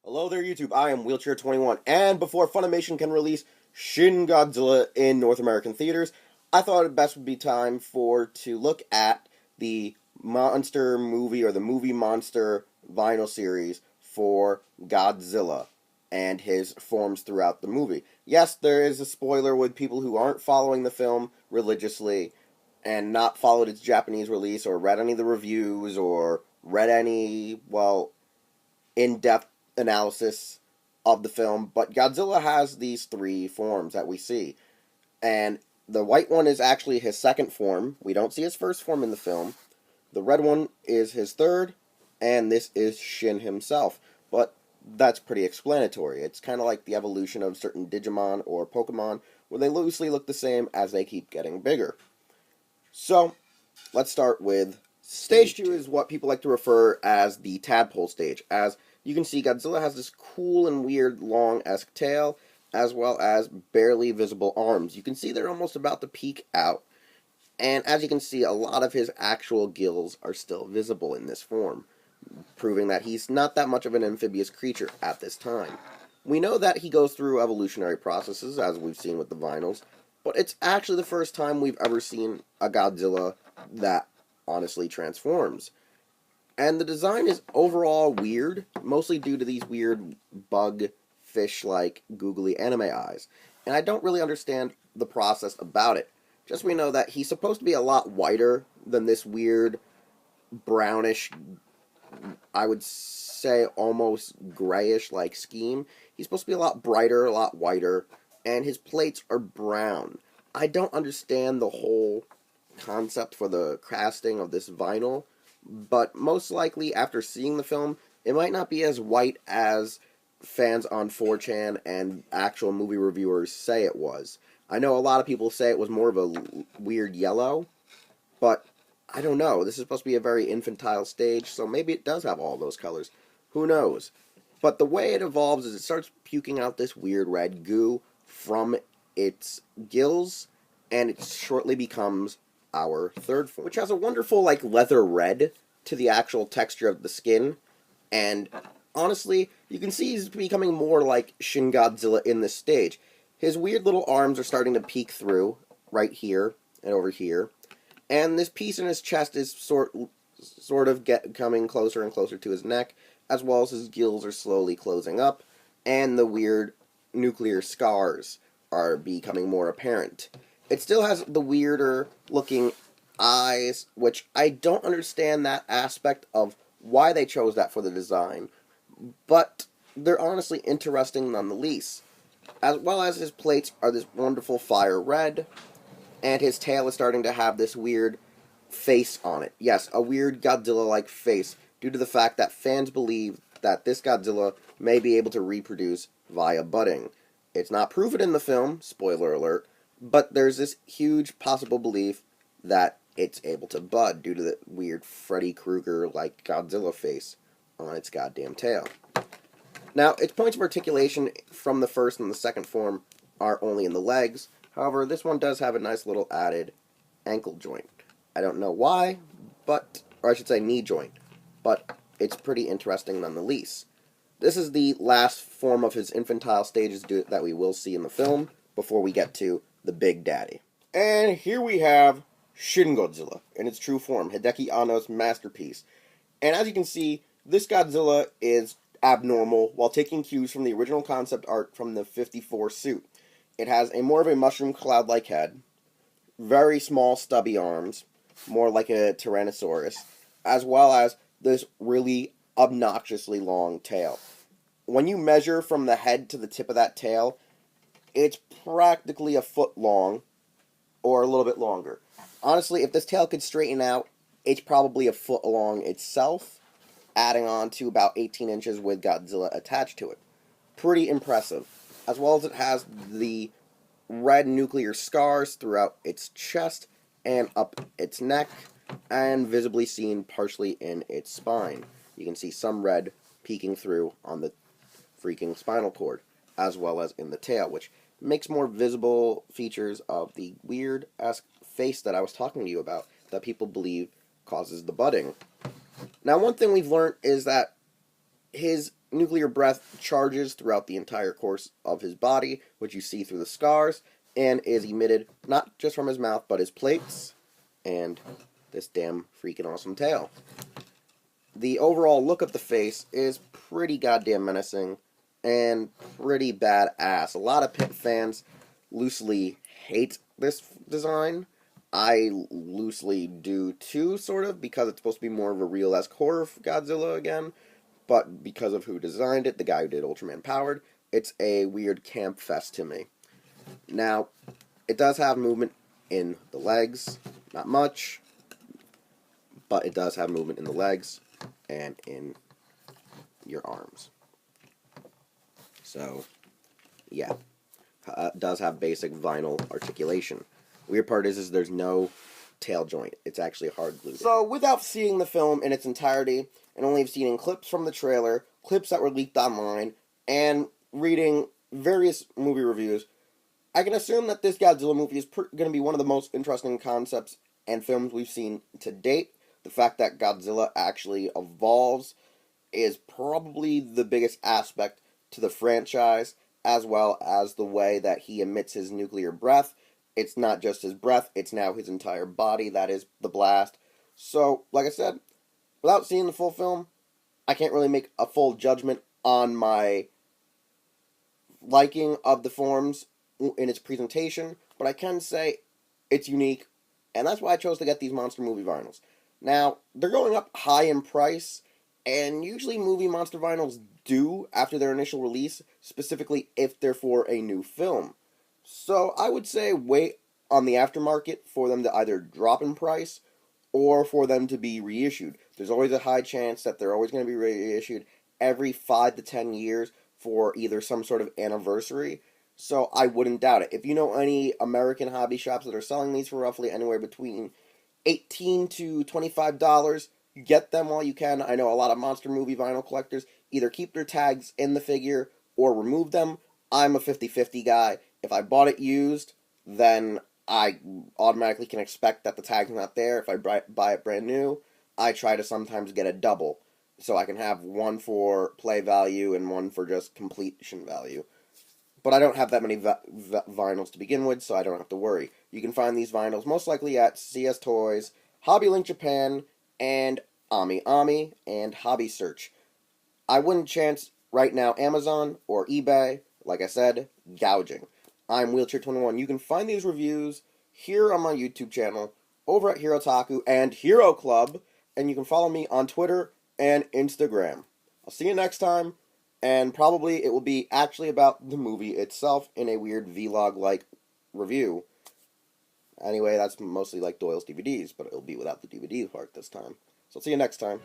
Hello there, YouTube. I am Wheelchair21, and before Funimation can release Shin Godzilla in North American theaters, I thought it best would be time to look at the monster movie or the movie monster vinyl series for Godzilla and his forms throughout the movie. Yes, there is a spoiler with people who aren't following the film religiously and not followed its Japanese release or read any of the reviews or read any, in-depth analysis of the film, but Godzilla has these three forms that we see. And the white one is actually his second form. We don't see his first form in the film. The red one is his third, and this is Shin himself. But that's pretty explanatory. It's kind of like the evolution of certain Digimon or Pokemon, where they loosely look the same as they keep getting bigger. So, let's start with Stage 2 is what people like to refer as the Tadpole Stage. As you can see, Godzilla has this cool and weird long-esque tail, as well as barely visible arms. You can see they're almost about to peek out. And as you can see, a lot of his actual gills are still visible in this form, proving that he's not that much of an amphibious creature at this time. We know that he goes through evolutionary processes, as we've seen with the vinyls, but it's actually the first time we've ever seen a Godzilla that honestly transforms. And the design is overall weird, mostly due to these weird bug fish-like googly anime eyes. And I don't really understand the process about it. Just we know that he's supposed to be a lot whiter than this weird brownish, I would say almost grayish-like scheme. He's supposed to be a lot brighter, a lot whiter, and his plates are brown. I don't understand the whole concept for the casting of this vinyl, but most likely after seeing the film, it might not be as white as fans on 4chan and actual movie reviewers say it was. I know a lot of people say it was more of a weird yellow, but I don't know. This is supposed to be a very infantile stage, so maybe it does have all those colors. Who knows? But the way it evolves is it starts puking out this weird red goo from its gills, and it shortly becomes our third form, which has a wonderful, leather red to the actual texture of the skin, and honestly, you can see he's becoming more like Shin Godzilla in this stage. His weird little arms are starting to peek through, right here, and over here, and this piece in his chest is sort of coming closer and closer to his neck, as well as his gills are slowly closing up, and the weird nuclear scars are becoming more apparent. It still has the weirder looking eyes, which I don't understand that aspect of why they chose that for the design, but they're honestly interesting nonetheless. As well as his plates are this wonderful fire red, and his tail is starting to have this weird face on it. Yes, a weird Godzilla-like face, due to the fact that fans believe that this Godzilla may be able to reproduce via budding. It's not proven in the film, spoiler alert, but there's this huge possible belief that it's able to bud due to the weird Freddy Krueger-like Godzilla face on its goddamn tail. Now, its points of articulation from the first and the second form are only in the legs. However, this one does have a nice little added ankle joint. I don't know why, or I should say knee joint, but it's pretty interesting nonetheless. This is the last form of his infantile stages that we will see in the film before we get to the Big Daddy. And here we have Shin Godzilla in its true form, Hideki Anno's masterpiece. And as you can see, this Godzilla is abnormal while taking cues from the original concept art from the 54 suit. It has more of a mushroom cloud-like head, very small stubby arms, more like a Tyrannosaurus, as well as this really obnoxiously long tail. When you measure from the head to the tip of that tail, it's practically a foot long, or a little bit longer. Honestly, if this tail could straighten out, it's probably a foot long itself, adding on to about 18 inches with Godzilla attached to it. Pretty impressive. As well as it has the red nuclear scars throughout its chest and up its neck, and visibly seen partially in its spine. You can see some red peeking through on the freaking spinal cord, as well as in the tail, which makes more visible features of the weird-esque face that I was talking to you about, that people believe causes the budding. Now, one thing we've learned is that his nuclear breath charges throughout the entire course of his body, which you see through the scars, and is emitted not just from his mouth, but his plates, and this damn freaking awesome tail. The overall look of the face is pretty goddamn menacing, and pretty badass. A lot of Pit fans loosely hate this design. I loosely do too, sort of, because it's supposed to be more of a real-esque horror Godzilla again, but because of who designed it, the guy who did Ultraman Powered, it's a weird camp fest to me. Now, it does have movement in the legs, not much, but it does have movement in the legs and in your arms. So, yeah. It does have basic vinyl articulation. Weird part is there's no tail joint. It's actually hard glued. So, without seeing the film in its entirety, and only seeing clips from the trailer, clips that were leaked online, and reading various movie reviews, I can assume that this Godzilla movie is going to be one of the most interesting concepts and films we've seen to date. The fact that Godzilla actually evolves is probably the biggest aspect to the franchise, as well as the way that he emits his nuclear breath. It's not just his breath, it's now his entire body that is the blast. So, like I said, without seeing the full film, I can't really make a full judgment on my liking of the forms in its presentation, but I can say it's unique, and that's why I chose to get these monster movie vinyls. Now, they're going up high in price, and usually movie monster vinyls do after their initial release, specifically if they're for a new film. So I would say wait on the aftermarket for them to either drop in price or for them to be reissued. There's always a high chance that they're always going to be reissued every 5 to 10 years for either some sort of anniversary. So I wouldn't doubt it. If you know any American hobby shops that are selling these for roughly anywhere between $18 to $25, get them while you can. I know a lot of monster movie vinyl collectors either keep their tags in the figure or remove them. I'm a 50-50 guy. If I bought it used, then I automatically can expect that the tag's not there. If I buy it brand new, I try to sometimes get a double, so I can have one for play value and one for just completion value. But I don't have that many vinyls to begin with, so I don't have to worry. You can find these vinyls most likely at CS Toys, Hobby Link Japan, and Amiami, and Hobby Search. I wouldn't chance right now Amazon or eBay. Like I said, gouging. I'm Wheelchair21. You can find these reviews here on my YouTube channel, over at Hirotaku and Hero Club, and you can follow me on Twitter and Instagram. I'll see you next time, and probably it will be actually about the movie itself in a weird vlog-like review. Anyway, that's mostly like Doyle's DVDs, but it'll be without the DVD part this time. So I'll see you next time.